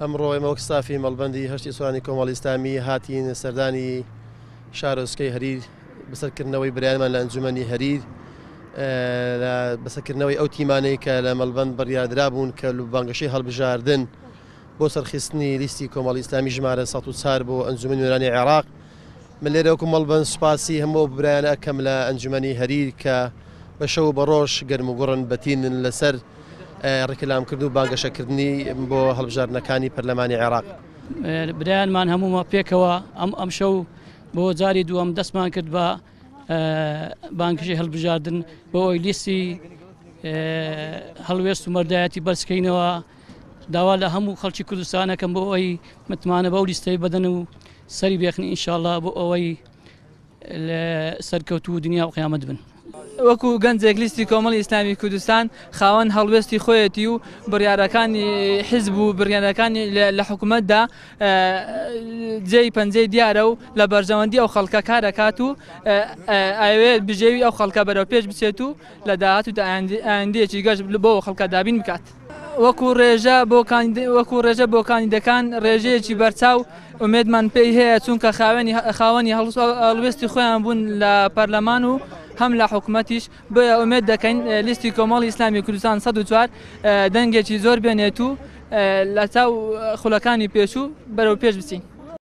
ئەمڕۆ ئێمە وەک ستافی مەڵبەندی هەشتی سوڵانی کۆمەڵی ئیسلامی هاتین سەردانی شارۆچکەی هەریر بەسەرکردنەوەی برایانمان لە ئەنجومەنی هەریر بەسەرکردنەوەی ئەو تیمانەی کە لە مەڵبەند بڕیاردرا بوون کە بانگەشەی هەڵبژاردن بۆ سەرخستنی لیستی کۆمەڵی ئیسلامی ژمارە 104 بۆ ئەنجومەنی نوێرانی عێراق. من لێرە وەکو مەڵبەند سوپاسی هەموو برایانە ئەکەم لە ئەنجومەنی هەریر کە بە شەو بە ڕۆژ گەرم و گوڕن بەتینن لەسەر ڕێکلامکردن و بانگەشەکردنی بۆ هەڵبژاردنەکانی پەرلەمانی عێراق. برایانمان هەموومە پێکەوە ئەم شەو بۆ جاری دووەم دەستمان کرد بە بانگشەی هەڵبژاردن بۆ ئەوی لیستی هەڵوێست و مەردایەتی بەرزکەینەوە. داوا لە هەموو خەڵکی کوردستانەکەم بۆ ئەوی متمانە بەو لیستەی بدەن و سەری بێخنی ئینشاءڵڵا بۆ ئەوەی لە سەرکەوتوو دنیا و قیامەت بن. وەکو گەنجێک لیستی کۆمەڵی ئیسلامی کوردستان خاوەن هەڵوێستی خۆیەتی و بڕیارەکانی حیزب و بڕیارەکانی لە حکوومەتدا جێی پەنجەی دیارە و لە بەرژەوەندی ئەو خەڵکە کارەکات و ئاوێت بژێوی ئەو خەڵکە بەرەو پێش بچێت و لە داهات و ئایندەیەکی گەشت بۆ خەڵکە دابین بکات. وەکو ڕێژە بۆ کاندیدەکان ڕێژەیەکی بەرچاو ئومێدمان پێی هەیە چونکە خاوەنی هەڵوێستی خۆیان بوون لە پەرلەمان و هەم لە حکوومەتیش بۆیە ئومێد دەکەین لیستی کۆمەڵی ئیسلامی کوردستان 104 دەنگێکی زۆر بێنێت و لە چاو خولەکانی پێشوو بەرەو پێش بچین.